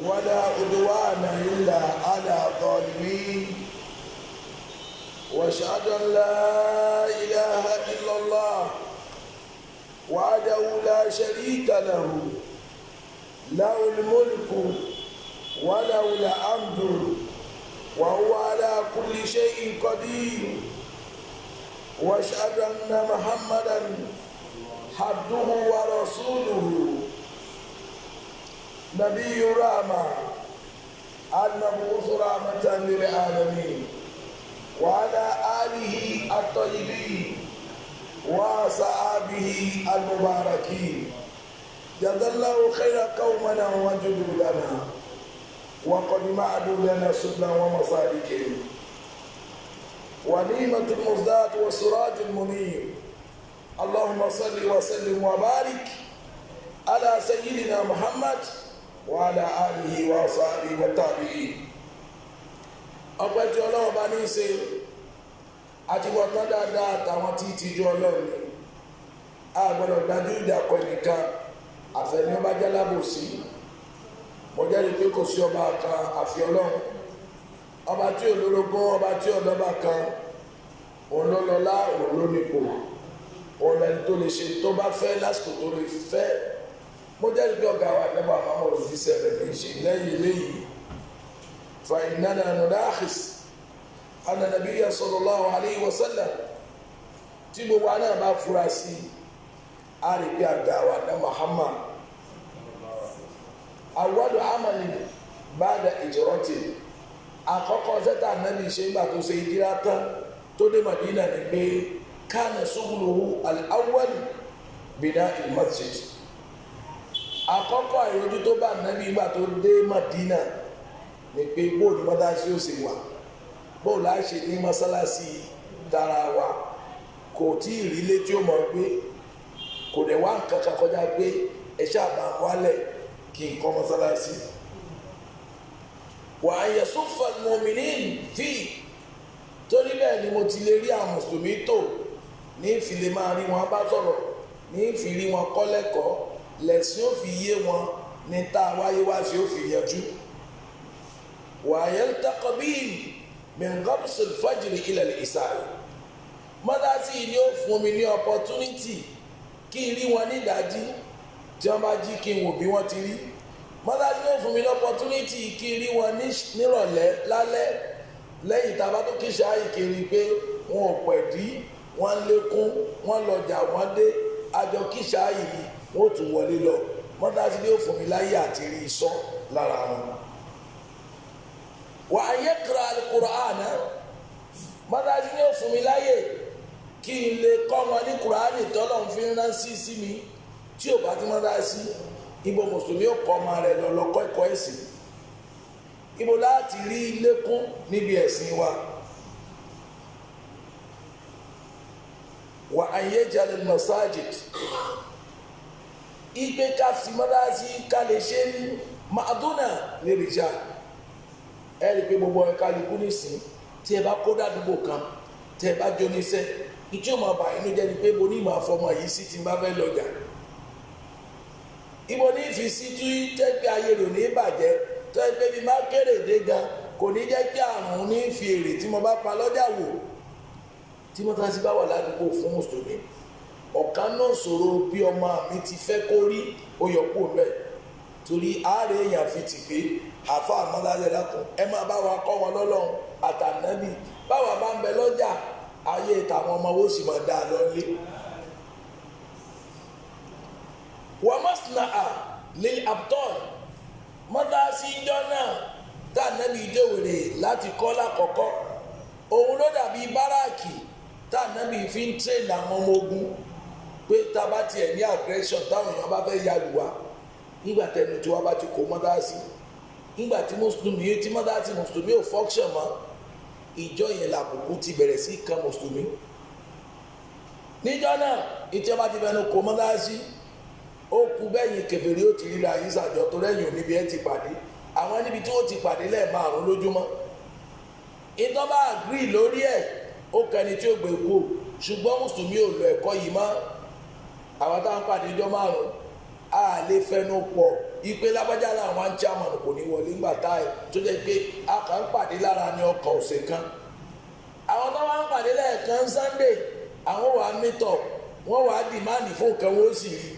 ولا عدوان إلا على الظالمين وأشهد أن لا إله إلا الله وحده لا شريك له له الملك وله الحمد وهو على كل شيء قدير وأشهد أن محمدا عبده ورسوله نبي رحمة المبعوث رحمة للعالمين وعلى آله الطيبين وصحابه المباركين جزا الله خير قومنا وجدودنا وقد معدوا لنا سبلا ومسالكهم ونعمة المزداد والسراج المنير اللهم صل وسلم وبارك على سيدنا محمد وعلى آله وصحبه والتابعين ọpẹ́ tí Ọlọ́run bá ní í ṣe àti wọtán dáadáa àtàwọn tí ìtìjú Ọlọ́run ni a gbọ́dọ̀ dájú ìdàpọ̀ nìkan àfẹni ọba jálábòsí mo jẹ́rìí pé kò sí ọba kan àfi Ọlọ́run ọba tí olórogún ọba tí ọlọ́ba kan òun ló lọ́lá òun ló nípò òun lẹni tó lè ṣe tó bá fẹ́ lásìkò tó lè fẹ́ mo jẹ́rìí pé ọ̀gá wa nígbà àmọ́ òṣìṣẹ́ rẹ̀ lè ṣe lẹ́yìn eléyìí فإننا نلاحظ أن النبي صلى الله عليه وسلم tí gbogbo àná bá fura sí a rí bí àgbà wa ní Muhammad awọ́dọ̀ amani ba'da ìjọ́rọ́tì àkọ́kọ́ sẹ́tà nàbì ṣe nígbà tó ṣe ìjírá tán tó dé Madina ní pé kana ṣughluhu al-awwal bina al-masjid àkọ́kọ́ ìrojú tó bá nàbì nígbà tó dé Madina ní pé bóòlù mọ́tàsí ó sì wà bóòlù á ṣe ní mọ́sálásí dára wa kò tí ì rí létí ó mọ̀ pé kò dẹ̀ wá nǹkan kan kọjá pé ẹ ṣáàbà wálẹ̀ kí n kọ́ mọ́sálásí. wà á yẹ sọ́fà mọ́mìnín fi torí bẹ́ẹ̀ ni mo ti lè rí àwọn mùsùlùmí tó ní ìfìlẹ̀ máa rí wọn bá sọ̀rọ̀ ní ìfìrí wọn kọ́ lẹ́kọ̀ọ́ lẹ̀sìn ó fi yé wọn ní tá a wáyé wá sí ó fi yanjú. ويلتقى بهم من غمس الفجر إلى العشاء mọ́tàsí ni ó fún mi ní opportunity kí n rí wọn ní ìdájí tí wọ́n bá jí kí n wò bí wọ́n ti rí mọ́tàsí ni ó fún mi ní opportunity kí n rí wọn nírọ̀lẹ́ lálẹ́ lẹ́yìn tá a bá tó kí ṣáàyè kiri pé wọn ò pẹ̀ dí wọ́n lékún wọ́n lọ́jà wọ́n dé àjọ kí ṣáàyè yìí wọ́n ò tún wọlé lọ mọ́tàsí ni ó fún mi láyé àti rí iṣọ́ lára wọn. wà á yẹ kura alukur'ana mọ́tàsí ni ó fún mi láyè kí n lè kọ́ wọn ní kuraani tọ́lọ̀ ń fi ránṣí sí mi tí ò bá ti mọ́tàsí ibo mùsùlùmí ó kọ́ ọmọ rẹ̀ lọ lọ́kọ́ ẹ̀kọ́ ẹ̀sìn ibo láti rí lékún níbi ẹ̀sìn wa. wà á yẹ jalè masajid ìgbé ká fi mọ́tàsí ká lè ṣe ní màdúnà lè rìjà ẹ rí i pé gbogbo ẹ̀ka lukú nísìn tí ẹ bá kó dàdúgbò kan tí ẹ bá jó níṣẹ́ ìtí ò máa bà inú jẹ́ ni pé mo ní ìmọ̀ àfọmọ yìí sí ti máa fẹ́ lọ́jà ibo ní ìfisí tí tẹ́gbẹ́ ayé rò ní ìbàjẹ́ tó ẹ pé bí má kéré dé gan kò ní jẹ́ kí àrùn ní fi èrè tí mo bá pa lọ́jà wò tí mo tán sí bá wà ládùúgbò fún mùsùlùmí ọ̀kan náà sọ̀rọ̀ bí ọmọ mi ti fẹ́ kó rí ó yọ kó bẹ́ẹ̀ torí àárẹ̀ èèyàn fi tì pé àfa àmọ́lálẹ́ dákun ẹ máa bá wa kọ́ wọn lọ́lọ́run àtànábì báwa bá ń bẹ lọ́jà ayé tàwọn ọmọ owó sì máa dá a lọ lé. wọ́n mọ̀sánà à lè abdul mọ́tàsí ìjọ náà tànábì ìdéwèrè láti kọ́ lákọ̀ọ́kọ́ òun ló dàbí báràkì tànábì fi ń tẹ̀lé àwọn ọmọ ogun pé tá a bá tiẹ̀ ní aggression táwọn èèyàn bá fẹ́ yà lù wá nígbà tẹnu tí wọ́n bá ti kó mọ́tàsí nígbà tí mùsùlùmí tí mọ́tàsí mùsùlùmí ò function mọ́ ìjọ yẹn làbùkù ti bẹ̀rẹ̀ sí kan mùsùlùmí níjọ́ náà ìjọba ti fẹnu kó mọ́tàsí ó kú bẹ́yìn kèfèrí ó ti ríra yín sàjọ tó lẹ́yìn òníbi ẹ ti pàdé àwọn níbi tí ó ti pàdé lẹ́ẹ̀márùn lójúmọ́ ìjọba agree lórí ẹ̀ ó kẹni tí ó gbé kú ṣùgbọ́n mùsùlùmí ò lọ ẹ̀kọ́ yìí mọ́ àwọn táwọn pàdé ìjọ márùn a lè fẹnu pọ̀ ipe lágbájá làwọn chairman kò ní wọlé ńgbà táyì tó jẹ́ pé a kàn ń pàdé lára ní ọkọ̀ ọ̀sẹ̀ kan àwọn tó wá ń pàdé lẹ́ẹ̀kan Sunday àwọn wàá mítọ̀ wọ́n wàá dìmáàdì fún nǹkan wọ́n sì rí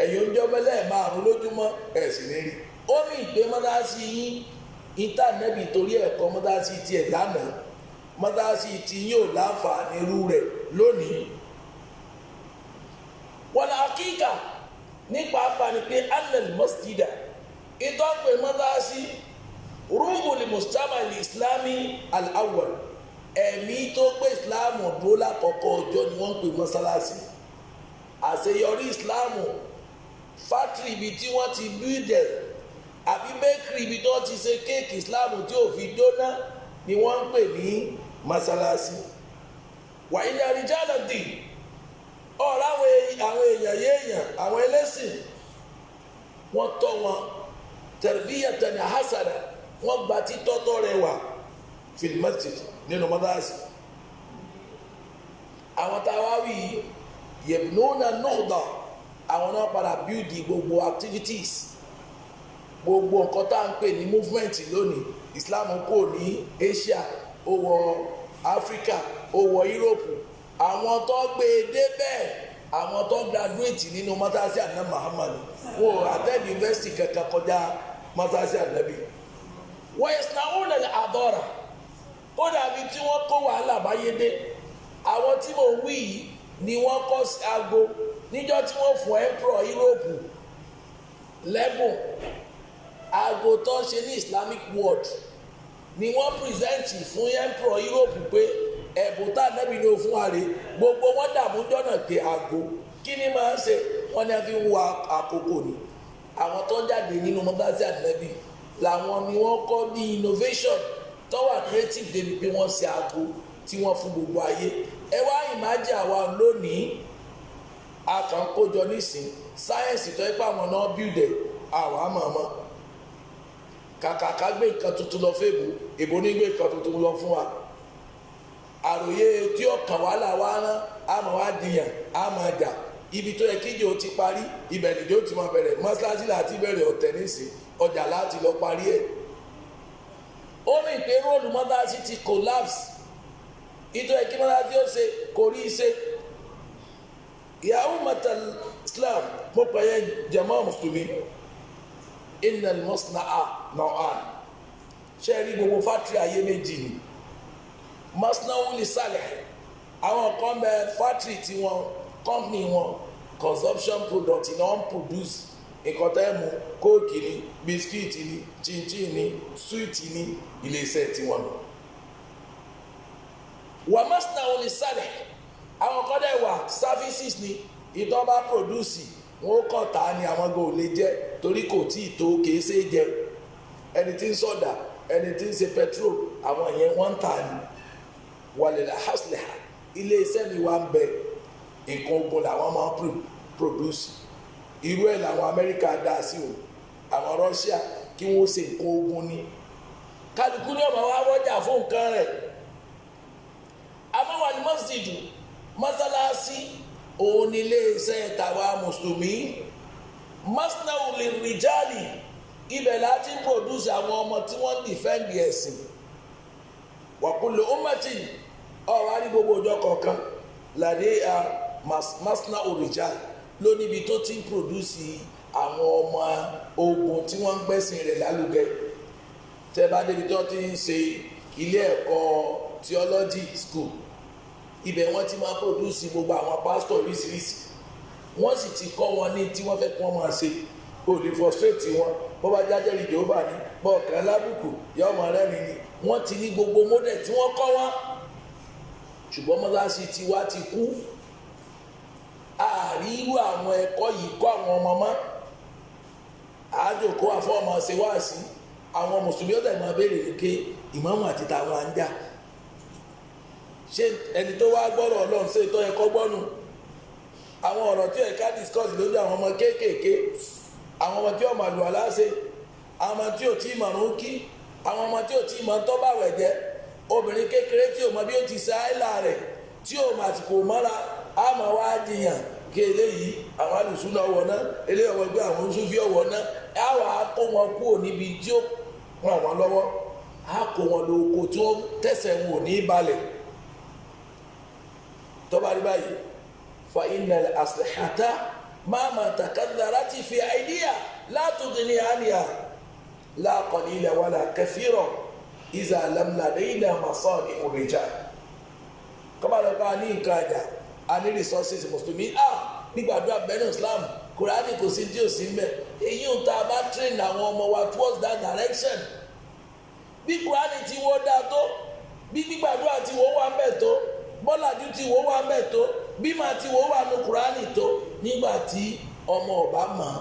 ẹ̀yìn oúnjẹ ọbẹ̀lẹ̀ márùn lójúmọ́ ẹ̀ sì ní rí ó ní ìgbé mọ́tàsí yín ìtànẹ́bì torí ẹ̀kọ́ mọ́tàsí tiẹ̀ lánàá mọ́tàsí tí yóò láǹfààní irú rẹ̀ lónìí wọ́n la kíkà nípa apani pé anel mosjida ìtọ́pẹ̀ mọ́tàsí rúbùlì mùsùlùmí ìsìlámì al-awwal ẹ̀mí tó gbé ìsìlámù dúró lákọ̀ọ́kọ́ ọjọ́ ni wọ́n ń pè mọ́sálásí àṣeyọrí ìsìlámù fátìrì ibi tí wọ́n ti bídẹ̀ àbí bẹ́kìrì ibi tí wọ́n ti ṣe kéèkì ìsìlámù tí ò fi jóná ni wọ́n ń pè ní mọ́sálásí wà ilẹ̀ àríjálọ̀dì ọ̀rọ̀ àwọn èèyàn yéèyàn àwọn ẹlẹ́sìn wọ́n tọ́ wọn tarbiyatan hasana wọ́n gba títọ́tọ́ rẹ̀ wà fil masjid nínú mọ́sálásí àwọn táwa wí yẹ̀bùnúnà nọ́ọ̀dà àwọn náà padà bíúdì gbogbo activities gbogbo nǹkan tá à ń pè ní movement lónìí Islam kò ní Asia ó wọ Africa ó wọ Europe àwọn tó gbé e débẹ̀ àwọn tó graduate nínú mọ́sálásí àná Muhammad wọn ò attend university kankan kọjá mọ́sálásí ànábì wọ́n yẹ sinawó lẹ́nu àdọ́ra ó dàbí tí wọ́n kó wàhálà báyé dé àwọn tí mo wí yìí ni wọ́n kọ́ aago níjọ́ tí wọ́n fún emperor Europe lẹ́bùn aago tó ń ṣe ní Islamic world ni wọ́n present fún emperor Europe pé ẹ̀bùn tá ànábì ní o fún wa rè gbogbo wọn dààmú jọ́nà pé aago kí ni máa ń ṣe wọ́n ní a fi ń wa àkókò ni àwọn tó ń jáde nínú mọ́tàsí ànábì làwọn ni wọ́n kọ́ ní innovation tó wà creative débi pé wọ́n ṣe aago tí wọ́n fún gbogbo ayé ẹ wá ìmájì àwa lónìí a kàn ń kójọ nísìn sáyẹ́nsì tó yẹ pé àwọn náà bíldẹ̀ àwọn àmọ̀ọ́mọ́ kàkà ká gbé nǹkan tuntun lọ fún èbó ní gbé nǹkan tuntun lọ fún wa àròyé tí ọkàn wà là wá rán àmọ́ wá dìyàn àmọ́ àjà ibi tó yẹ kíjì ó ti parí ibẹ̀ nìjọ́ ti máa bẹ̀rẹ̀ mọ́ṣáláṣí láti bẹ̀rẹ̀ ọ̀tẹ̀ nísìn ọjà láti lọ parí ẹ̀ ó ní ìpè róòlù mọ́ṣáláṣí ti collapse ìtọ́ ẹ̀kí mọ́ṣáláṣí ó ṣe kò rí iṣẹ́ ìyàwó mọ́tà Islam mo pẹ̀yẹ jàmáà mùsùlùmí innal musna'a naw'an ṣe rí gbogbo fátìrì ayé méjì ni masna'u li salih àwọn kan bẹ fátìrì tí wọn company wọn consumption product ni wọn produce nǹkan tẹ́ mu kóòkì ni bisikíìtì ni chinchin ni súwìtì ni iléeṣẹ́ tiwọn. wà masna'u li salih àwọn kan dẹ̀ wà services ni ìtọ́ bá produce wọn ó kàn tà ní àwọn gò lè jẹ torí kò tí ì tó kìí ṣe jẹ ẹni tí ń sọdà ẹni tí ń ṣe petrol àwọn yẹn wọ́n ń tà ní wàlẹ̀ hasleha ilé iṣẹ́ mi wà ń bẹ nǹkan ogun làwọn máa ń produce irú ẹ̀ làwọn Amẹ́ríkà dá sí o àwọn Russia kí wọ́n ṣe nǹkan ogun ní kálukú ní ọmọ wa wọ́jà fún nǹkan rẹ̀ amáwá ni mọ́sídìdù mọ́sálásí òun ni iléeṣẹ́ tàwa mùsùlùmí masna'u lirrijali ibẹ̀ láti ń produce àwọn ọmọ tí wọ́n ń defend ẹ̀sìn wa kullu ummatin ọ̀rọ̀ àrí gbogbo ọjọ́ kọ̀ọ̀kan làdé masna'u rijal lóníbi tó ti ń produce àwọn ọmọ ogun tí wọ́n ń gbẹ́sìn rẹ̀ lálùgẹ́ tẹ́ bá débi tó ti ń ṣe ilé ẹ̀kọ́ theology school ibẹ̀ wọ́n ti máa produce gbogbo àwọn pastor oríṣiríṣi wọ́n sì ti kọ́ wọn ní tí wọ́n fẹ́ kí wọ́n máa ṣe kò lè frustrate wọn bó bá jájẹ́ ìjọba ní bọ́ọ̀kan lábùkù yọ ọmọ rẹ́rìn ni wọ́n ti ní gbogbo model tí wọ́n kọ́ wọn ṣùgbọ́n mọ́sáàsì tiwa ti kú àríwú àwọn ẹ̀kọ́ yìí kọ́ àwọn ọmọ mọ́ àjòkó àfọ́ọ̀mọ́ ṣe wá sí àwọn mùsùlùmí ọ̀dà máa béèrè ké ìmáàmù àti tàwọn àńjà ṣé ẹni tó wá gbọ́rọ̀ Ọlọ́run ṣe tó yẹ kọ́ gbọ́nù àwọn ọ̀rọ̀ tí ẹ̀ka discuss lójú àwọn ọmọ kéékèèké àwọn ọmọ tí ó máa lù aláṣẹ àwọn ọmọ tí ò tí ì mọ̀rún kí àwọn ọmọ tí ò tí ì mọ̀ tó bá wẹ̀ jẹ́ obìnrin kékeré tí ò mọ bí ó ti ṣe àìlà rẹ̀ tí ò mà kò mọ́ra á máa wá jiyàn kí eléyìí àwọn alùsùnà ọwọ́ náà eléyìí ọwọ́ ẹgbẹ́ àwọn Sufi ọwọ́ náà á wà á kó wọn kúrò níbi tí ó ràn wọ́n lọ́wọ́ á kó wọn lóko tí ó tẹ̀sẹ̀ wọn ò ní balẹ̀ tọ́ba rí báyìí fa innal aslihata ma takaddarati fi aidiya la tughni anha la qalila wala kathira iza lam ladayna masalihu rijal kọ́ba lọ́ba ní nǹkan àjà a ní resources mùsùlùmí nígbàdúrà bẹ́ẹ̀ Islam Kùránì kò sí tí ò sí mẹ́ èyí ń ta bá train àwọn ọmọ wa towards that direction bí Kùránì ti wọ́n dá tó bí gbígbàdúrà ti wọ́n wà mẹ́ tó bọ́làjú ti wọ́n wà mẹ́ tó bí màá ti wọ́n wà ní Kùránì tó nígbà tí ọmọ ọba mọ̀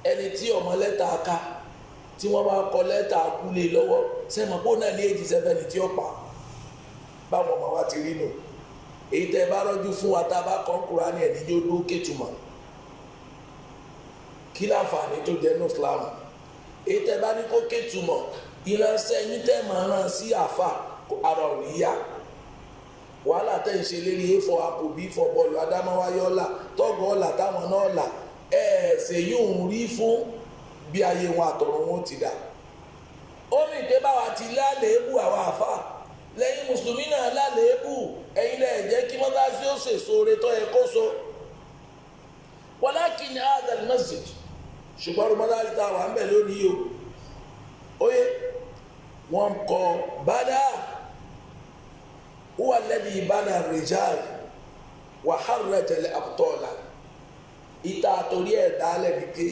ẹni tí ọmọ lẹ́tà ká tí wọ́n bá kọ lẹ́tà kúlé lọ́wọ́ sẹ́mọ̀ kó náà ní èjì sẹ́fẹ̀nì tí ó pa báwọn ọmọ wa ti rí nù èyí tẹ́ bá rọ́jú fún wa tá a bá kọ́ Kùránì ẹ̀ní yóò dúró kétumọ̀ kí láǹfààní tó jẹ́ ní Islam èyí tẹ́ bá ní kó kétumọ̀ ìránṣẹ́ yín tẹ́ máa rán sí àfà ara ò ní yá wàhálà tẹ́ ń ṣe lérí efọ àpò bí fọ bọ́ọ̀lù adámáwáyọ́ ọ̀la tọ́gọ̀ ọ̀la táwọn náà là ẹ̀ẹ́sẹ̀ yóò ń rí fún bí ayé wọn àtọ̀run wọn ti dà ó mì pé báwa ti lálẹ́ẹ̀bù àwọn àfà lẹ́yìn mùsùlùmí náà lálẹ́ẹ̀bù ẹ̀yin lẹ́ẹ̀ jẹ́ kí mọ́tàsí ó sèso oore tó yẹ kó so walakin hadha al-masjid ṣùgbọ́n mọ́tàsí tá a wà ń bẹ̀ lónìí o oye wọ́n kọ́ bàdà huwa alladhi bana ar-rijal wa harraja al-abtala ìta àtòrí ẹ̀ dálẹ̀ ní pé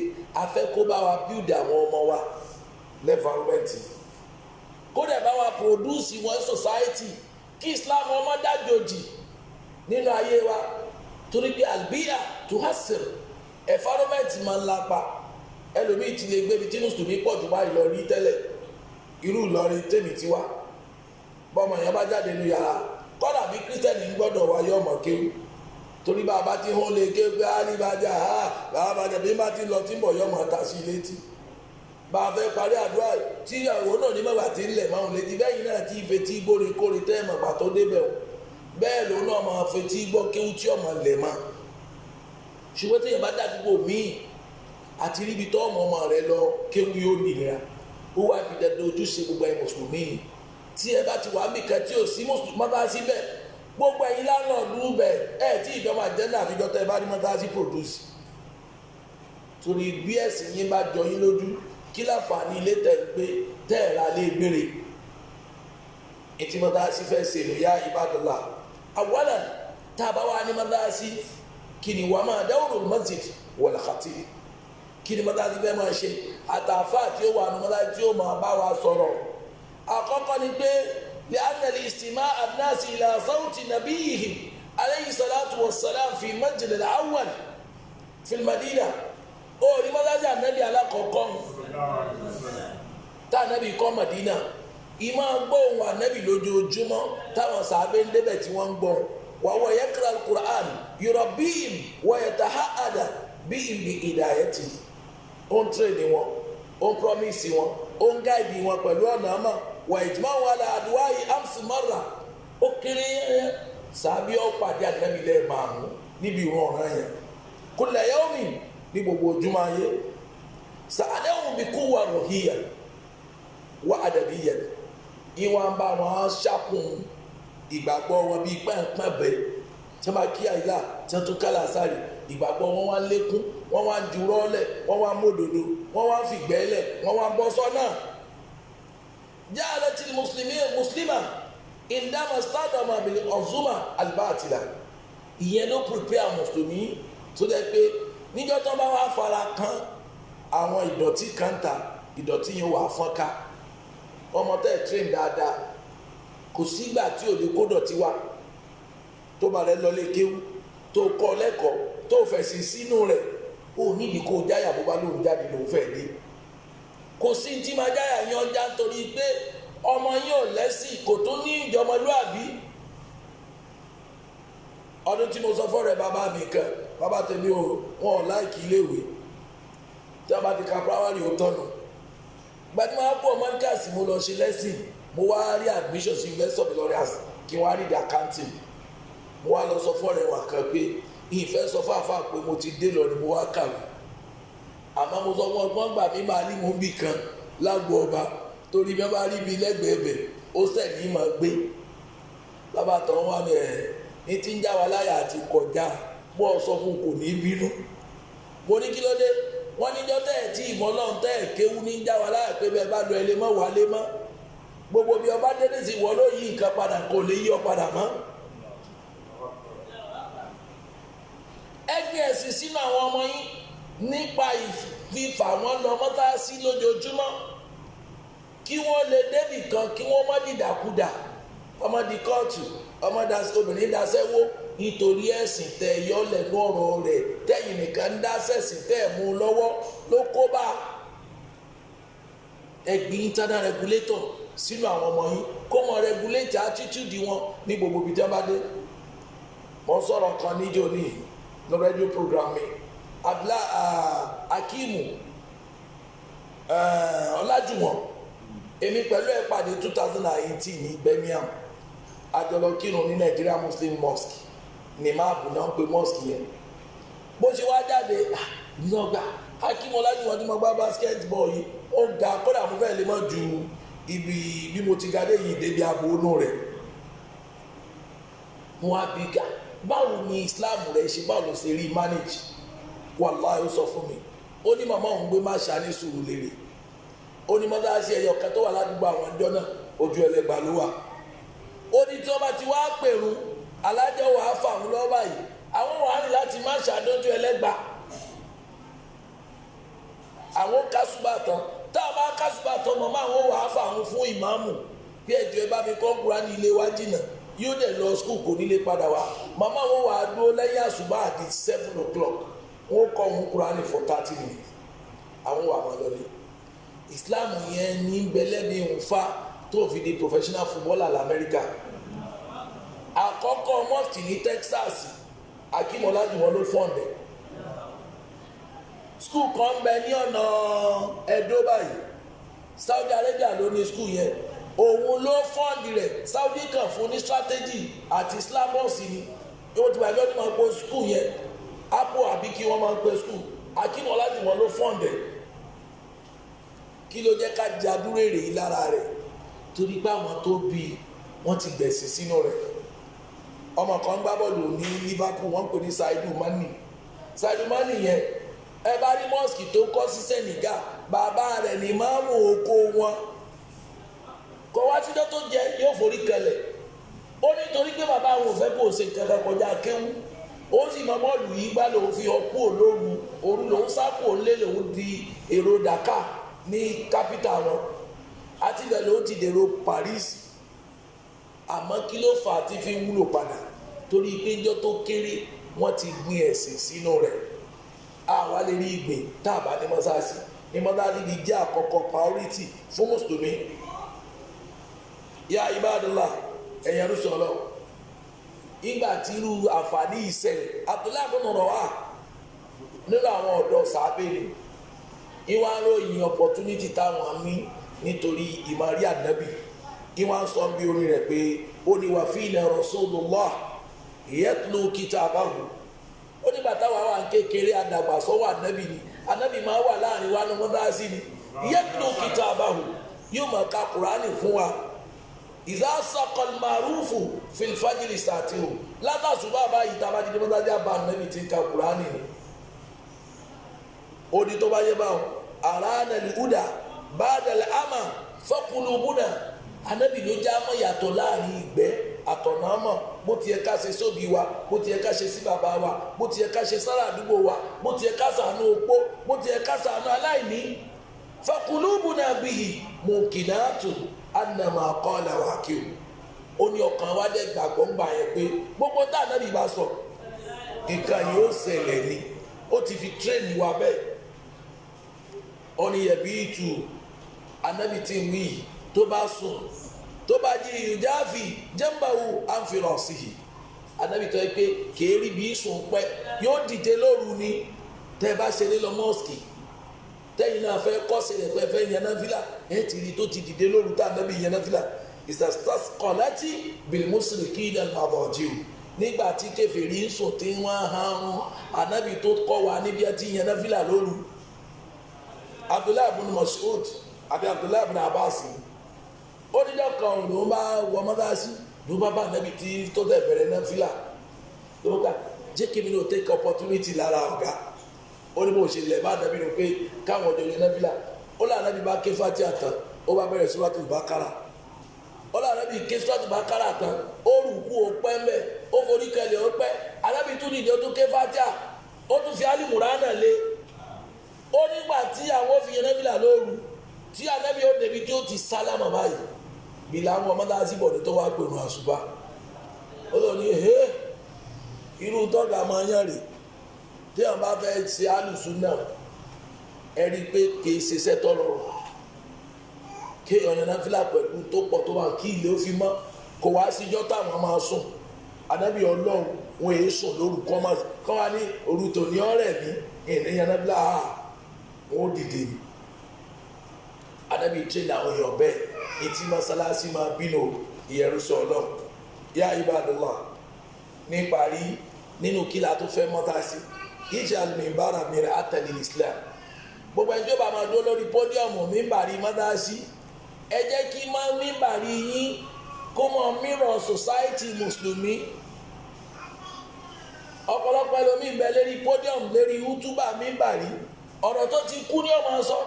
afẹ́ kó bá wa build àwọn ọmọ wa lẹ́fàrúmẹ́ǹtì kó dẹ̀ bá wa produce wọn society kí Islam ọmọ dájòjì nínú ayé wa torí pé albia to hasil environment máa ń lápa ẹlòmíì ti lè gbébi tí mùsùlùmí pọ̀ jù báyìí lọ rí tẹ́lẹ̀ irú Ìlọrin tèmi ti wá bọ́mọ yẹn bá jáde nínú yàrá kọ́dà bí kírísítẹ́nì ń gbọ́dọ̀ wáyé ọmọ kéwù torí bá a bá ti hó lè ké pé alíbàjá bàbá bàjẹ́ bí bá ti lọ tí ń bọ̀ yọmọ ta sí létí bá a fẹ́ parí àdúrà tí ìyàwó náà ní mẹ́wàá ti ń lẹ̀ máa ń létí bẹ́ẹ̀ náà ti fetí gbórin kórè tẹ́ ẹ̀mọ̀ pàtó débẹ̀ o bẹ́ẹ̀ ló náà máa fetí gbọ́ kéwú tí ọmọ lẹ̀ mọ́ ṣùgbọ́n tí yẹn bá dàdúgbò míì àti ríbi tó ọmọ rẹ lọ kéwú yóò nìyẹn ó wá fi dandan ojúṣe gbogbo ẹ̀ mùsùlùmí tí ẹ bá ti wà nìkan tí ò sí mọ́tàsí bẹ́ẹ̀ gbogbo ẹ̀yin lánàá bẹ́ẹ̀ tí ìjọba àjẹ́ndà àfijọ́ tẹ́ ẹ bá ní mọ́tàsí produce torí bí ẹ̀sìn yín bá jọ yín lójú kí láǹfààní ilé tẹ̀ ń gbé tẹ́ ẹ̀ ra lé gbére ètí mọ́tàsí fẹ́ ṣe lóyá ìbádọ́là àwọ̀lẹ̀ tá a bá wà ní mọ́tàsí kí ni wàá máa dáwọ́rò masjid wal khatib kí ni mọ́tàsí fẹ́ máa ṣe àtàfà tí ó wà ní mọ́tàsí tí ó máa bá wa sọ̀rọ̀ àkọ́kọ́ ni pé لأن الاستماع الناس إلى صوت نبيهم عليه الصلاة والسلام في المسجد الأول في المدينة ó ní mọ́sáàsì ànábì alákọ̀ọ́kọ́ tá ànábì kọ́ Mádínà ìmọ̀ gbóhùn ànábì lójoojúmọ́ táwọn sàábé ń débẹ̀ tí wọ́n ń gbọ́ wa huwa yaqra al-Qur'an yurabbihim wa yataha'ada bihim bi hidayatihi ó ń tírèdì wọn ó ń promise wọn ó ń gáìdì wọn pẹ̀lú ọ̀nà àmọ́ wà ìjùmọ̀ wà lá àdúwáyé amsi marra ó kéré sàbí ọ̀pàdé ànábì lẹ́ẹ̀ márùn níbi ìwọ̀n ọ̀ràn yẹn kulla yawmin ní gbogbo ojúmọ́ ayé sàdéhùn bí kú wà rọ̀híyà wà àdàbíyà ìwọ̀n bá wọn ṣàkùn ìgbàgbọ́ wọn bíi pẹ́ẹ́pẹ́ bẹ́ẹ̀ tí wọ́n bá kí àyílà tí wọ́n tún kálá sáré ìgbàgbọ́ wọn wá lékún wọ́n wá jùrọ́lẹ̀ wọ́n wá mọ́dòdó wọ́n wá fìgbẹ́lẹ̀ wọ́n wá bọ́ sọ́nà. جعلت المسلمين مسلما عندما اصطدم بالعزومة الباطلة ìyẹn ló prepare mùsùlùmí tó dẹ́ pé níjọ́ tó bá wà fara kan àwọn ìdọ̀tí kan ta ìdọ̀tí yẹn wà fọ́n ká ọmọ tẹ́ train dáadáa kò sígbà tí òde kó dọ̀tí wà tó bá rẹ lọlé kéwú tó kọ́ lẹ́kọ̀ọ́ tó fẹ̀sì sínú rẹ̀ ó nídìí kó jáyà bó bá lóun jáde lòun fẹ́ dé kò sí ní tí máa jáyà yan ọjà nítorí pé ọmọ yín ò lẹ́sìn kò tó ní ìjọmọlúàbí ọdún tí mo sọ fọ́ rẹ̀ bàbá mi kan bàbá tèmi wọn ò láìkí iléèwé tí a bá ti ka primary ó tọ̀nà gbajúmọ̀ àpò mọ́níkàsì mo lọ ṣe lẹ́sìn mo wá rí admission sí University of Ilorin kí wọ́n á rí the accounting mo wá lọ sọ fọ́ rẹ̀ wà kan pé ìfẹ́ sọ fáfá pé mo ti dé lọ́rin mo wá kàwé àmọ́ mo sọ fún ọgbọ́n gbà mí máa ní mo bì kan lágbo ọba torí bí wọ́n bá rí mi lẹ́gbẹ̀ẹ́ bẹ̀ ó sẹ̀ní máa gbé bàbá tó ń wá mi ní tí ń já wa láyà àti kọjá bọ́ sọ fún kò ní bínú mo ní kí ló dé wọ́n níjọ́ tẹ́ ẹ̀ tí ìmọ̀ náà tẹ́ ẹ̀ kéwú ní já wa láyà pé bẹ́ẹ̀ bá lọ ẹlẹ́ mọ́ wálé mọ́ gbogbo bí ọba dédé sí wọ́n ló yí nǹkan padà kò lè yí ọ padà mọ́. ẹgbẹ́ ẹ̀sìn sínú àwọn ọmọ yín nípa ìfifà wọn lọ mọ́tàsí lójoojúmọ́ kí wọ́n lè débì kan kí wọ́n má dìdàkudà ọmọ di kóòtù obìnrin daṣẹ́wó nítorí ẹ̀sìn tẹ yọ lẹ́nu ọ̀rọ̀ rẹ̀ tẹ̀yìn nìkan ń dá sẹ̀sìn tẹ̀ mú lọ́wọ́ ló kó bá ẹgbìn internal regulator sínú àwọn ọmọ yín kó mọ regulate attitude wọn ní gbogbo ibi tí wọ́n bá dé. mo sọ̀rọ̀ kan níjó ní lọ radio program mi Akimu Ọlájúwọ̀n èmi pẹ̀lú ẹ̀ pàdé 2018 ní Birmingham àjọlọ kírun ní Nigeria Muslim Mosque ní máàbù náà ń pe mosque yẹn bó ṣe wá jáde lọ́gbà Akimu Ọlájúwọ̀n tí mo gbá basketball yìí ó ga kódà mo fẹ́ lè mọ́ ju ibi bí mo ti ga dé yìí débi abo inú rẹ̀ mo wá bí ga báwo ni Islam rẹ̀ ṣe báwo ló ṣe rí manage wàláhì ó sọ fún mi ó ní màmá òun gbé máṣá ní Sùúrùlérè ó ní mọ́tàṣí ẹ̀yọ kan tó wà ládùúgbò àwọn ọjọ́ náà ojú Ẹlẹ́gbà ló wà ó ní tí wọ́n bá ti wá pèrún alájọ wàá fà wọn lọ́wọ́ báyìí àwọn wàá ní láti máṣá dójú Ẹlẹ́gbà àwọn kásùbà tán tá a bá kásùbà tán màmá àwọn wàá fà wọn fún ìmáàmù bí ẹjọ́ ẹ bá mi kọ́ Kùránì ilé wa jìnnà yóò dẹ̀ lọ skul kò nílé padà wá màmá wọn wàá dúró lẹ́yìn àṣùbà àti 7 o'clock wọn kọ́ wọn Kùránì for 30 minutes àwọn wà máa lọlé Islam yẹn ní bẹlẹ́bí nfa tó fi di professional footballer lamẹ́ríkà àkọ́kọ́ mosque ní Texas Akimu Ọlájúwọ̀n ló fọ́ǹdẹ̀ skul kan bẹ ní ọ̀nà Ẹdó báyìí Saudi Arabia ló ní skul yẹn òun ló fọ́ǹdì rẹ̀ Saudi kan fún ní strategy àti Islamos ni ìwọ́n ti bàjẹ́ ọdún máa ń pọ̀ skul yẹn apple àbí kí wọ́n máa ń pẹ́ skul Akimu Ọlájúwọ̀n ló fọ́ǹdẹ̀ kí ló jẹ́ ká jadúró èrè yìí lára rẹ̀ torí pé àwọn tó bí wọ́n ti gbẹ̀sìn sínú rẹ̀ ọmọ kan gbá bọ́ọ̀lù ní Liverpool wọ́n pè ní Sadio Mane yẹn ẹ bá rí mosque tó kọ́ sí Senegal bàbá rẹ̀ ní máàmù oko wọn kọ́ wá síjọ́ tó jẹ yóò forí kẹlẹ̀ ó nítorí pé bàbá àwọn ò fẹ́ kó o ṣe kankan kọjá kéwú ó sì mọ bọ́ọ̀lù yìí gbá lòun fi ọkú olóru òru lòun sápò lé lòun di èrò Dakar ní capital wọn àti ibẹ̀ ló ti dèrò Paris àmọ́ kí ló fà á ti fi wúlò padà torí péjọ tó kéré wọ́n ti gbin ẹ̀sìn sínú rẹ̀ àwa lè rí ìgbìn tá a bá ní mọ́sáàsì ní mọ́sáàsì bí jẹ́ àkọ́kọ́ priority fún mùsùlùmí ya ibadallah ẹ̀yẹ rúṣọ lọ ìgbà tí irú àǹfààní ìṣẹ̀lẹ̀ Abdullahi bin Rawah nínú àwọn ọ̀dọ́ sàábẹ̀rẹ̀ ìwà ròyìn opportunity táwọn ní nítorí ìmọ̀rí ànábì ìwà ń sọ bí orin rẹ̀ pé ó ní wà fina Rasulullah yatlu kitabahu ó nígbà táwọn àwọn kékeré àdàgbàsọ́wọ́ ànábì ni ànábì máa wà láàrin wa ní mọ́tàsí ni yatlu kitabahu yóò máa ka Kùránì fún wa ìzá saqal ma'rufu fil fajri sàtìrù látàṣù bàbá yìí tá a bá jíjẹ mọ́tàsí àbá ànábì ti ń ka Kùránì ni ó ní tó bá yẹ báwọn aranal huda badal ama faqulubuna anabi ló já mọ́ yàtọ̀ láàrin ìgbẹ́ àtọ̀nàmọ̀ bó ti yẹ ká ṣe sóbi wa bó ti yẹ ká ṣe sí bàbá wa bó ti yẹ ká ṣe sára àdúgbò wa bó ti yẹ ká ṣàánú opó bó ti yẹ ká ṣàánú aláìní faqulubuna bihi muqinatu annama qala Waqi'u ó ní ọkàn wa dẹ̀ gbàgbọ́ ń gbà yẹn pé gbogbo tá anabi bá sọ nǹkan yóò ṣẹlẹ̀ ni ó ti fi tírẹ́ẹ̀nì wa bẹ́ẹ̀ ọ̀nìyẹ̀bí ìtù anabi tí ń wí tó bá sùn tó bá jí ìjáàfì jẹ́mbàwù àǹfìrọ̀sìhì anabi tó yẹ pé kéèrì bí sùn pẹ́ yóò dìde lóru ni tẹ́ bá ṣe lé lọ mọ́ọ̀sì tẹ́yìn náà fẹ́ kọ́sẹ̀ rẹ̀ pé fẹ́ yẹn náfìlà ẹ̀ ti rí tó ti dìde lóru tá anabi yẹn náfìlà ìsàstàs kọ̀láti bìlmùsùlùkì ìdàn àbọ̀jìw nígbà tí kèfèrí ń sùn tí wọ́n harun ànábì tó kọ́ wa níbi ẹ ti yan náfìlà lóru. Abdullahi ibn Mas'ud àti Abdullahi ibn Abbas ó níjọ́ kan ló bá wọ mọ́tàsí ló bá ànábì tí tó tẹ̀ bẹ̀rẹ̀ náfìlà ló ká jẹ́ kí mi ló take opportunity lára ọ̀gá ó ní bó ṣe lẹ̀ bá ànábì rò pé káwọn ọjọ́ yan náfìlà ó lé ànábì bá ké Fatiha tán ó bá bẹ̀rẹ̀ Suratul Baqara ó lé ànábì ké Suratul Baqara tán ó rùkú ó pẹ́ mbẹ́ ó forí kẹlẹ̀ ó pẹ́ ànábì tún nìyẹn ó tún ké Fatiha ó tún fi Al-Imran lé ó nígbà tí àwọn fi yan náfìlà lóru tí ànábì ó débi tí ó ti sálámà báyìí bí làwọn ọmọdé àtibọ̀dé tó wá pèrò àṣùbà ó lọ ní irú tọ́gà máa yàn rè tí wọn bá fẹ́ ṣe alùsùnà ẹ rí i pé kì í ṣiṣẹ́ tọrọ kéèyàn yan náfìlà pẹ̀lú tó pọ̀ tó wà kí ilé ó fi mọ́ kò wá síjọ́ táwọn máa sùn ànábì Ọlọ́run wọn èé sùn lóru kọ́ wá ní òru tòní ọ̀rẹ́ mi ènìyàn náfìlà wọn ó dìde ni ànábì tẹ́lẹ̀ àwọn èèyàn bẹ́ẹ̀ etí mọ́sálásí máa bínú ìyẹrùsọ Ọlọ́run yá ibadallah níparí nínú kíla tó fẹ́ mọ́tàsí ijal mimbara mir'atan lil Islam gbogbo ẹni tó bá máa dúró lórí pódíọ̀mù mímbàrí mọ́tàsí ẹ jẹ́ kí mímbàrí yín kó mọ mìíràn society mùsùlùmí ọ̀pọ̀lọpọ̀ ẹlòmíì bẹ lérí pódíọ̀mù lérí útúbà mímbàrí ọ̀rọ̀ tó ti kú ní ọmọ sọ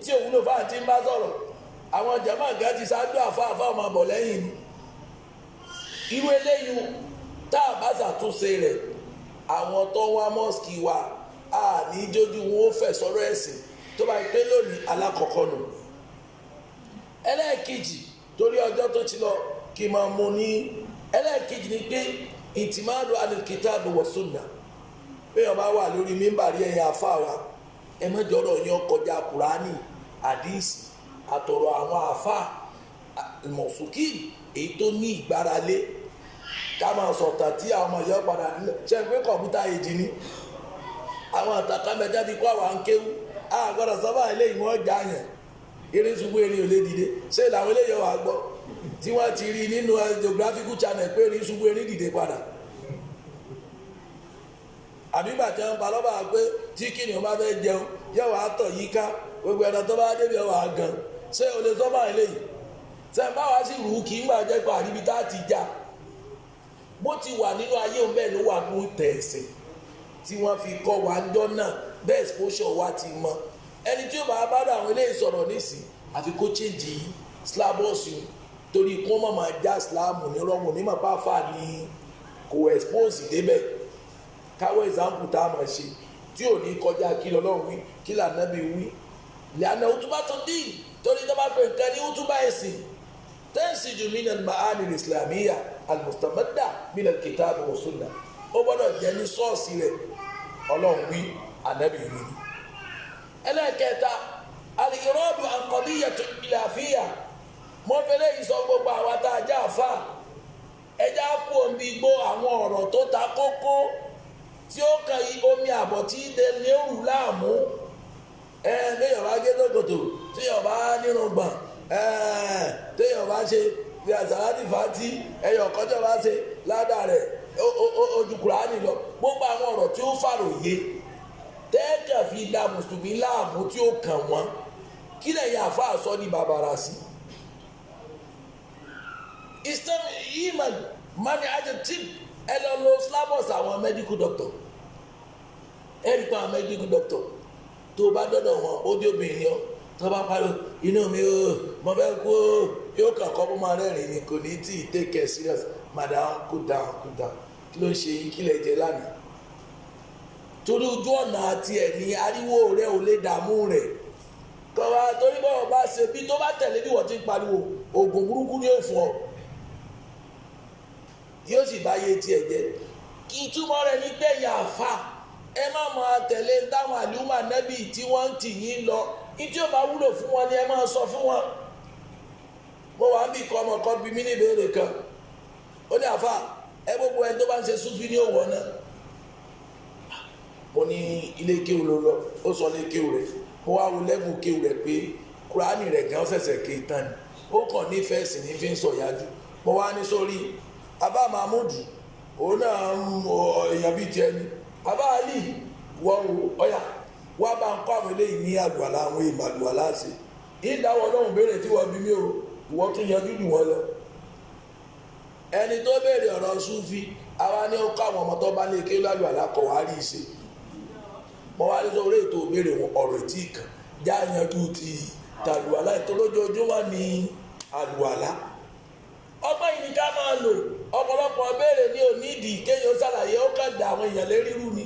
tí òwúlò fáà ti ń bá sọ̀rọ̀ àwọn jàmáà gá ti ṣáájú àfáàfáà ọmọ bọ̀ lẹ́yìn ni irú eléyìí tá a bá ṣàtúnṣe rẹ̀ àwọn tó wá mọ́sìkì wa a ní jójú wọn ó fẹ̀ sọ̀rọ̀ ẹ̀sìn tó bá pé lónìí alákọ̀ọ́kọ́ nù. ẹlẹ́ẹ̀kejì torí ọjọ́ tó ti lọ kí n máa mú ní ẹlẹ́ẹ̀kejì ni pé ìtìmáàdù al-kitabu wa sunnah pé ọba wà lórí mímbàrí ẹ̀yìn àfáà wa ẹ má jọ̀rọ̀ yẹn kọjá kùránì àdìsí àtọ̀rọ̀ àwọn àfáà mọ̀sùkì èyí tó ní ìgbáralé ká máa sọ̀tà tí àwọn ọmọ ìyá padà nílẹ̀ ṣe pé kọ̀ǹpútà èjì ni àwọn àtàkàmẹ́jà ti kó àwọn akéwú àgbọ̀dọ̀ sábà eléyìí wọ́n já yẹn eré ṣubú eré ò lè dìde ṣé làwọn eléyìí wà gbọ́ tí wọ́n ti rí nínú geographical channel pé eré ṣubú eré dìde padà àbígbà tí wọ́n pa lọ́ba pé tí kìnìún bá fẹ́ jẹun yóò wá tọ̀ yíká gbogbo ẹ̀dá tó bá débi ọ̀wà gan ṣé o lè sọ́mọ́ eléyìí ṣe bá wa sí rùú kí ngbà jẹ́ pé àríbi tá a ti já bó ti wà nínú ayé òun bẹ́ẹ̀ ló wà ní tẹ̀sìn tí wọ́n fi kọ́ wa ń jọ́ náà bẹ́ẹ̀ exposure wa ti mọ ẹni tí ó bá bá dà àwọn eléyìí sọ̀rọ̀ nísìn àfi kó change syllabus torí kó má máa já sílámù ní rọ́mù ní màpá fà ní kò expose débẹ̀ káwọ́ example tá a máa ṣe tí ò ní kọjá kí lọ́lọ́run wí kí lànàbí wí lẹ́yìn òtúbà tó dín torí tó bá pè nǹkan ní òtúbà ẹ̀sìn tẹ́ǹsìjù min al-ma'ani al-islamiyya al-mustamadda min al-kitab wa sunnah ó gbọ́dọ̀ jẹ́ ní sọ́ọ̀sì rẹ̀ ọlọ́run wí ànábì wí ni. ẹlẹ́ẹ̀kẹta al-iradu an qadiyyati khilafiyya mo fẹ́lẹ́ yìí sọ gbogbo àwa tá a já àfa ẹja kú omi gbó àwọn ọ̀rọ̀ tó ta kókó tí ó kan omi àbọ̀ tí lérù láàmú léèyàn bá gé lókòtò téèyàn bá nínú gbọ̀n téèyàn bá ṣe bí àsàlátì fàtí ẹyọ kọjọ bá ṣe ládàá rẹ̀ ojú Kùránì lọ gbogbo àwọn ọ̀rọ̀ tí ó fàròyé tẹ́ẹ̀kẹ̀ fi da mùsùlùmí láàmú tí ó kàn wọ́n kí lẹ́yìn àfa sọ ní bàbàrà sí. Islam iman mani ajatip ẹ lọ lo syllabus àwọn medical doctor ẹ rí pa àwọn medical doctor tó bá dọ́dọ̀ wọn ó dé obìnrin yọ tó bá parí inú mi ó mo fẹ́ kú ó yóò kàn kọ́ bó máa rẹ́rìn ni kò ní tí ì take care serious madam cool down kí ló ń ṣe yín kí lè jẹ lánàá torí ojú ọ̀nà àti ẹ̀ ní ariwo rẹ̀ ò lè dààmú rẹ̀ kọ́ wa torí bọ́ọ̀ bá ṣe bí tó bá tẹ̀lé bí wọ́n ti ń pariwo oògùn burúkú ni ó fún ọ yóò sì bá yé tiẹ̀ jẹ́ kí ìtumọ̀ rẹ̀ ní gbẹ̀yìn àfa ẹ má máa tẹ̀lé táwọn àlùmọ̀ nẹ́bì tí wọ́n ń tì yín lọ ní tí ó bá wúlò fún wọn ni ẹ máa sọ fún wọn. mo wà ń bí ikọ̀ ọmọ kan bí mí ní ìbéèrè kan ó ní àfa ẹ gbogbo ẹni tó bá ń ṣe súnfì ní òwò náà mo ní ilé kéwù ló lọ ó sọ ilé kéwù rẹ̀ mo wá wo lẹ́gùn kéwù rẹ̀ pé kúránì rẹ̀ gan ṣẹ̀ṣẹ̀ ké tán ni ó kàn nífẹ̀ẹ́ sí ní fi ń sọ̀yájú mo wá ní sórí abá mahmudu òun náà èèyàn bíi tiẹ̀ ni abáàlì wọ́n ọ̀yà wá bá ń kọ́ àwọn eléyìí ní àlùwàlá àwọn èèmọ̀ àlùwàlá sí ìdáwọ̀ náà béèrè tí wọ́n bí mí o ìwọ́n tún yanjú jù wọ́n lọ. ẹni tó béèrè ọ̀rọ̀ súfì àwa ni ó kọ́ àwọn ọmọ tó bá lè ké lálùwàlá kọ̀ wá rí ìṣe mo wá ní sọ orí ètò béèrè ọ̀rọ̀ tí kan já yanjú ti tàlùwàlá ìtọ́lójoojúmọ́ ní àlùwàlá. ọgbọ́n yìí ni ká máa lò ọ̀pọ̀lọpọ̀ béèrè ní onídìí kéèyàn ṣàlàyé ó kàn dá àwọn èèyàn lérí rú ni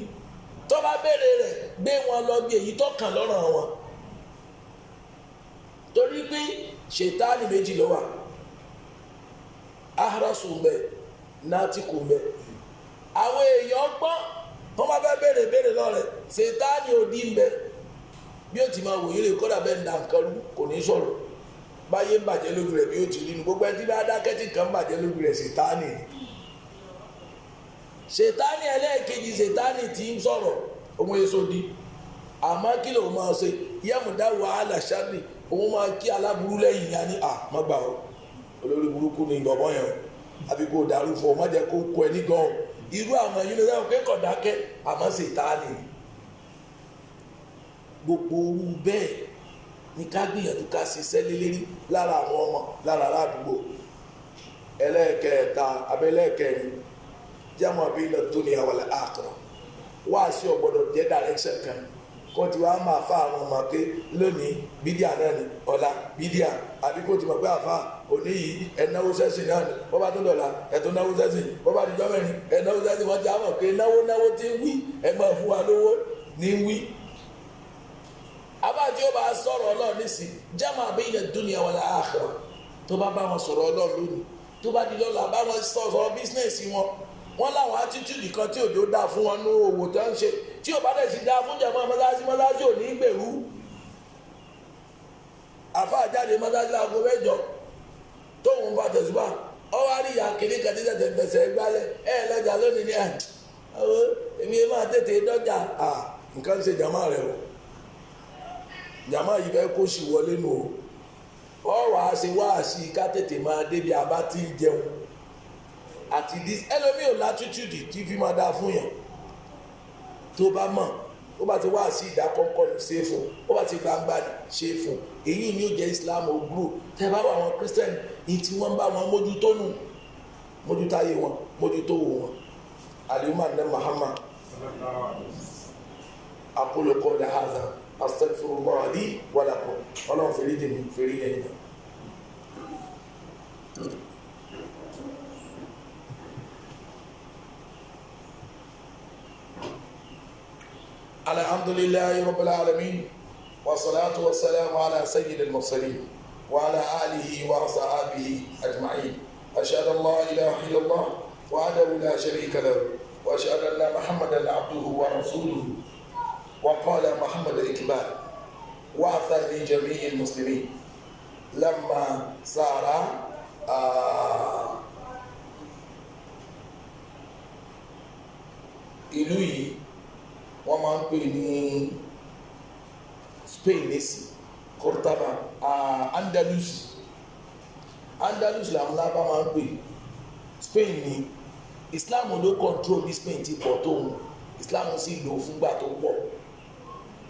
tó bá béèrè rẹ̀ gbé wọn lọ bí èyí tó kàn lọ́rùn wọn torí pé ṣètáàlì méjì ló wà ahrasu mbẹ natiku mbẹ àwọn èèyàn gbọ́n tó bá fẹ́ béèrè lọ́rẹ̀ ṣètáàlì òdì mbẹ bí ó ti máa wòye lè kọ́dà bẹ́ẹ̀ ń da nǹkan rú kò ní sọ̀rọ̀ báyé ń bàjẹ́ lójú rẹ̀ bí ó ti rí nu gbogbo ẹni tí bá dákẹ́ tí nǹkan ń bàjẹ́ lójú rẹ̀ ṣètáàlì ẹlẹ́ẹ̀kejì ṣètáàlì tí ń sọ̀rọ̀ òun èso di àmọ́ kí ló máa ṣe yẹ́mùdá wàhálà ṣáàbì òun máa kí aláburú lẹ́yìn ya ní mọ́gbà o olórí burúkú ni ìbọ̀bọ̀ yẹn àbí kò dàrú fún ọ má jẹ́ kó kọ ẹ ní gan o irú àwọn yìí ló dáhùn kékọ̀ọ́ dákẹ́ àmọ́ ṣètáàlì gbogbo orú bẹ́ẹ̀ ní ká gbìyànjú ká ṣiṣẹ́ lélẹ́rí lára àwọn ọmọ lára aládùúgbò ẹlẹ́ẹ̀kẹta abẹ́lẹ́ẹ̀kẹrin jámọ̀ bí ilẹ̀ tó ní àwọn àkàrà wá sí ọ̀gbọ́dọ̀ jẹ́ direction kan kó ti wá máa fa àwọn ọmọ pé lónìí bídíà náà ni ọ̀la bídíà àbí kó ti mọ̀ pé àfa òní yìí ẹ̀náwó sẹ́sìn náà ni wọ́n bá tó dọ̀la ẹ̀tọ́ náwó sẹ́sìn wọ́n bá dijọ́ mẹ́rin ẹ̀náwó sẹ́sìn wọ́n ti àmọ̀ pé náwó tí ń wí ẹ̀ máa fún wa lówó ní wí. àbá tí ó bá sọ̀rọ̀ ọlọ́run nísìn jámọ̀ àbí ilẹ̀ dúnìá wal àkhírà tó bá wọn sọ̀rọ̀ ọlọ́run lónìí tó bá di lọ́la bá wọn sọ̀rọ̀ bísínẹ̀sì wọn láwọn attitude kan tí òjò dáa fún wọn ní owó tó ń ṣe tí ò bá dẹ̀ sí dáa fún jẹ̀mọ́ mọ́sáàsì ò ní gbèrú àfa jáde mọ́sáàsì láago mẹ́jọ tóun bá tẹ̀síwá ọwọ́ àríyá kìnní kan tí tẹ̀tẹ̀ fẹsẹ̀ gbálẹ̀ lọ́jà lónìí ni èmi máa tètè dọ́jà nǹkan ṣe jàmá rẹ̀ o jàmá yìí fẹ́ kó sì wọlé nù o wàá ṣe wáàsí ká tètè máa débi àbá tí ń jẹun àti dis ẹlòmíì ò látútùdì tí fi máa dáa fún yàn tó bá mọ̀ ó bá ti wá sí ìdákọ́ńkọ́ ní ṣe fún ó bá ti gbangba ní ṣe fún èyí ni ó jẹ́ Islam ògbúrò tẹ́ bá wà àwọn Christian yìí tí wọ́n bá wọn mójútó nù mójútáyé wọn mójútó wò wọn aliyuma ní Muhammad aqulu qawli hadha astaghfirullah li wa lakum ọlọ́run fèrè dèmi fèrè yẹn náà. الحمد لله رب العالمين والصلاة والسلام على سيد المرسلين وعلى آله وصحبه أجمعين أشهد أن لا إله إلا الله وحده لا شريك له وأشهد أن محمدا عبده ورسوله وقال محمد إقبال وعثا لجميع المسلمين لما سار إلوي wọ́n máa ń pè ní Spain nẹ́sì Cordoba Andalus làwọn lábá máa ń pè Spain ní Islam ló control bí Spain ti pọ̀ tóun Islam sì lò fúngbà tó pọ̀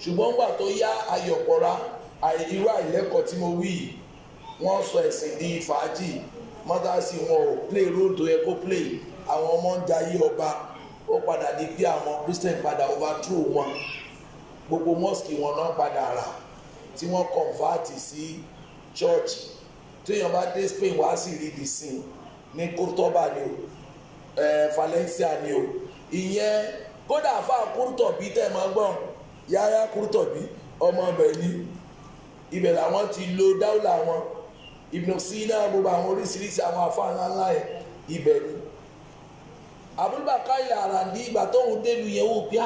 ṣùgbọ́n gbà tó yá ayọ̀pọ̀ra irú àìlẹ́kọ̀ọ́ tí mo wí wọ́n sọ ẹ̀sìn di fàájì mọ́tàsí wọn ò play role tó yẹ kó play àwọn ọmọ ń jayé ọba ó padà di pé àwọn Christian padà overthrow wọn gbogbo mosque wọn náà padà rà tí wọ́n convert sí church téèyàn bá dé Spain wá sí rí the sin ní Cordoba ni o Valencia ni o ìyẹn kódà fáà Kurtobi tẹ́ máa gbọ́n Yahya Kurtobi ọmọ ọbẹ̀ ni ibẹ̀ làwọn ti lo dáúlà wọn Ibn Sina gbogbo àwọn oríṣiríṣi àwọn àfáà ńláńlá yẹn ibẹ̀ ni Abubakar Arandi ìgbà tóun délu yẹn wò pé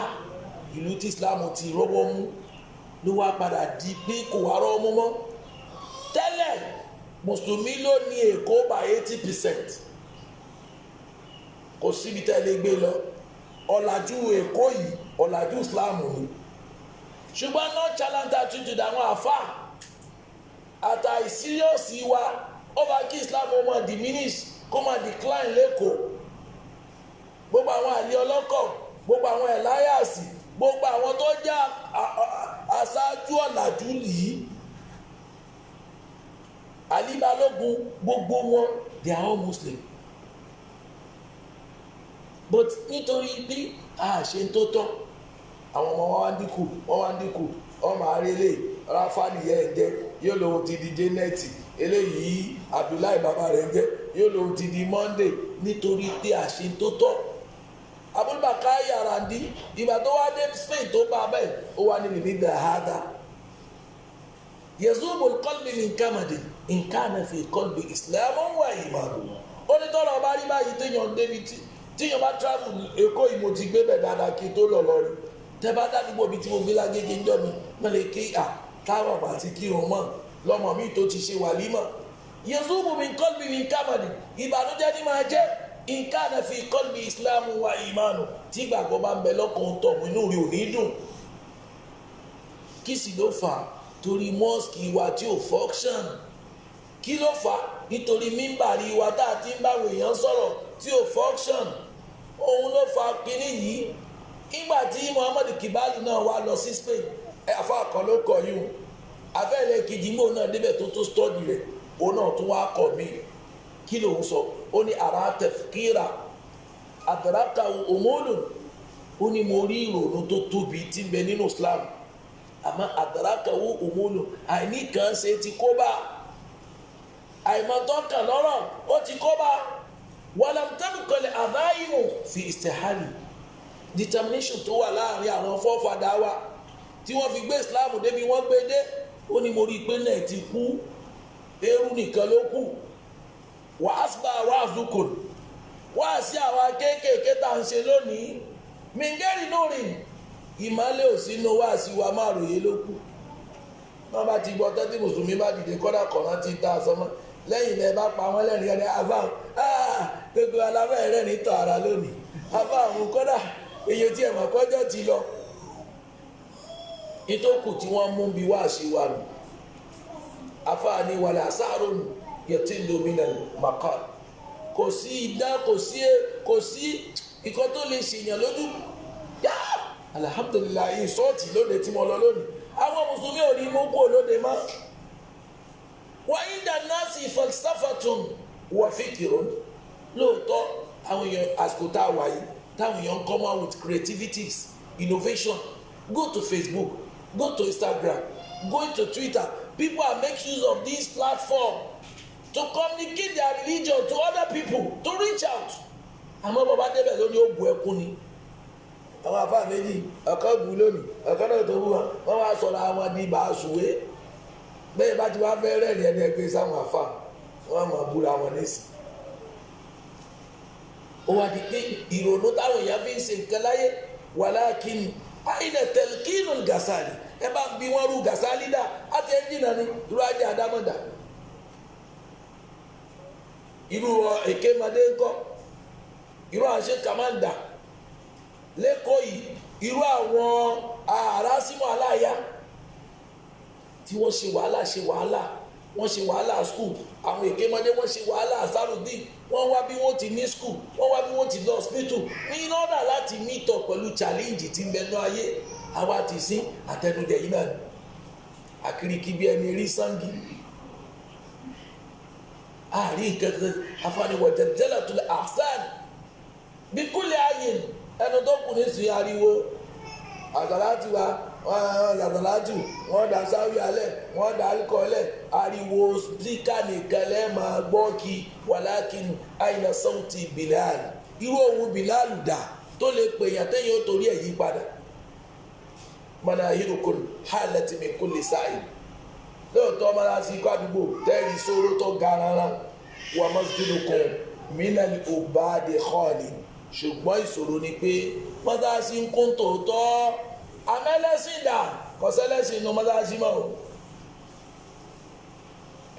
ìlú tí Islam ti rọ́wọ́ mú ló wá padà di pé kò wá rọ́ mú mọ́ tẹ́lẹ̀ mùsùlùmí ló ní Èkó by 80% kò síbi tẹ́lẹ̀ gbé lọ ọ̀làjú Èkó yìí ọ̀làjú Islam ni ṣùgbọ́n náà challenge attitude àwọn àfà àtàìsíríọ̀sì wa ó bá kí Islam ó máa diminish kó máa decline lẹ́kọ̀ọ́ gbogbo àwọn àlè ọlọ́kọ̀, gbogbo àwọn ẹ̀láyàsì, gbogbo àwọn tó jẹ́ aṣáájú ọ̀làjú yìí, Ali Balógun, gbogbo wọn they are all Muslim. But nítorí bí a ṣe ń tó tọ́, àwọn ọmọ wọn wá ń dínkù, ọmọ àrélé Ráfà nìyẹn ń jẹ́, yóò lòun ti di Jẹ́nẹ́tì, eléyìí Abdullahi bàbá rẹ̀ ń jẹ́, yóò lòun ti di Monday, nítorí pé a ṣe ń tó tọ́. Abubakar Yarandi ìgbà tó wá dé Spain tó bá bẹ́ẹ̀ ó wá níbi ní dàhádà yazubul qalbi min kamadi in kana fi qalbi islamun wa iman. Ó ní tọ́lọ̀ bá rí báyìí téèyàn débi tíyàn bá travel Èkó yìí mo ti gbé bẹ̀ dáadáa kí n tó lọ lọ́rí tẹ́ bá dádúgbò bíi tí mo gbé lágége ń jọ mi wọ́n lè kí káwọn àti kírun mọ́ lọ́mọ mi tó ti ṣe wàlímọ̀. Yazubu min qalbi min kamadi ìbànújẹ́ ní máa jẹ́ ìkànnà fi qalbi islamu wa imanu tí gbàgbọ́ bá ń bẹ lọ́kàn tọ̀hún inú rí ò ní dùn. Kí sì ló fà á? Torí mọ́ọ̀sì wa tí ò function. Kí ló fà á? Nítorí mímbàrí wa tá a ti ń báwọn èèyàn sọ̀rọ̀ tí ò function. Òun ló fa kínní yìí. Nígbà tí Muhammad Kibali náà wá lọ sí Spain, àfa kan ló kọ yìí o. Abẹ́rẹ́ kejì ń bò náà débẹ̀ tó study rẹ̀, òun náà tún wá kọ̀ mí. Kí lòun sọ? Ó ní ara tẹ̀fíkìrà àdàràkà òmòlù. Ó ní mo rí ìrònú tó tóbi tí ń bẹ nínú Islam, àmọ́ àdàràkà òmòlù àìní kan ṣe ti kó bá, àìmọ̀tọ́ kan lọ́rọ̀ ó ti kó bá. wàlámtẹ́nukọ̀lẹ̀ àdáyìmù fi ìstẹ̀hálì, determination tó wà láàrin àwọn fọ́fadà wa tí wọ́n fi gbé Islam débi wọ́n gbé dé. Ó ní mo rí i pé náà ti kú, eérú nìkan ló kù. wàásùbà wàásùkùn wá sí àwa kéékèèké tá à ń ṣe lónìí mingeri lórí ìmọ̀lẹ́ òsínú wá sí wa máa ròyé ló kù. wọ́n bá ti gbọ́ tẹ́tí mùsùlùmí bá dìde kọ́dà kọ̀ọ̀rán ti ta sọmọ lẹ́yìn náà bá pa wọ́n lẹ́rìn ẹni àbá gbogbo alábẹ́ rẹ̀ ní tọ́ ara lónìí àbá àwọn kọ́dà èyí tí ẹ̀mọ̀ kọ́jọ́ ti lọ. ìtókù tí wọ́n mú bí wá sí wa nù afáàní wàlẹ̀ àsáàrònù yẹtí lómìnà màkà. Kò sí idán, kò sí ìkan tó lè ṣèyàn lójú. Alhamdulilayi sọ́ọ̀tì lóde tí mo lọ lónìí àwọn mùsùlùmí ò ní mú kó lóde mọ́. wọ́n yí dáná sí falsafatun wà fíkìrún. Lóòótọ́ àwọn èèyàn àsìkò tá a wà yìí táwọn èèyàn come out with creativities, innovation. Go to Facebook, go to Instagram, go to Twitter. People are making use of this platform to communicate their religion to other people, to reach out. Àmọ́ bàbá débẹ̀ lónìí ó bu ẹkún ni. Àwọn afá méjì ọ̀kan bu lónìí ọ̀kan náà tó bú wọn wọ́n wá sọ̀rọ̀ àwọn di bàásùwé. Bẹ́ẹ̀ bá ti wá fẹ́ rẹ́rìn ẹni ẹgbẹ́ sáwọn afá wọ́n máa búra wọn nísìn. Ó wá di pé ìrònú táwọn èèyàn fi ń ṣe nǹkan láyé walakin àìnà tẹ̀lkínù Gàsálì. Ẹ bá ń bí wọ́n rú Gàsálì dà á ti ẹ́ jìnnà ní irú ajé àdámọ̀dà. Irú Èkémadé ńkọ́, irú àṣẹ kàmáńdà lẹ́kọ̀ọ́ yìí, irú àwọn àrásímọ̀ aláya tí wọ́n ṣe wàhálà wọ́n ṣe wàhálà skul. Àwọn Èkémadé wọ́n ṣe wàhálà Ansarudeen, wọ́n wá bí wọ́n ti ní skul, wọ́n wá bí wọ́n ti lọ hospital ní ọ̀dà láti meet up pẹ̀lú challenge tí ń bẹnu ayé. Àwa ti sí àtẹnudẹ yìí náà àkìrìkì bí ẹni rí sangi. Àárín nǹkan afániwọ̀jẹ̀ jẹ́lẹ̀tún àṣàn bí kúlẹ̀ ayé ẹnu tó kù ní sí ariwo àgbàláàtì wa àgbàláàtì wọ́n dá sáwí alẹ̀ wọ́n dá alikọ́lẹ̀ ariwo spíkà nìkan lẹ́ẹ̀ máa gbọ́ kí wàlákìnnù àyìnà sọ́ọ̀tì Bilal. Irú ohun Bilal dà tó lè pèèyàn téèyàn ó torí ẹ̀ yí padà. Manahirukun halati min kulli sa'i. Lóòótọ́ máa sí ikú àdúgbò tẹ́rì sóró tó ga rárá wà masjidukum minal ubadi khali. Ṣùgbọ́n ìṣòro ni pé mọ́sáàsì ń kún tòótọ́ amẹ́lẹ́sìn dà kọ́sẹ́lẹ́sìn inú mọ́sáàsì mọ́ o.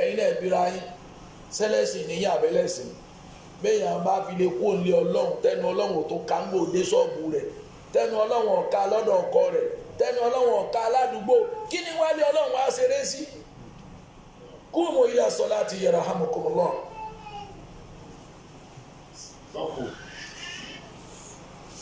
Ẹ̀yin náà bíra yín sẹ́lẹ́sìn ní yàbẹ́lẹ́sìn béèyàn bá fi lè kó lé Ọlọ́run tẹnu Ọlọ́run tó ká ń gbòde ṣọ́ọ̀bù rẹ̀ tẹnu Ọlọ́run ọ̀ka lọ́dọ̀ ọkọ rẹ̀ tẹnu Ọlọ́run ọ̀ka aládùúgbò kí ni wálé Ọlọ́run á ṣeré sí. Qumu ila salati yarhamukumullah.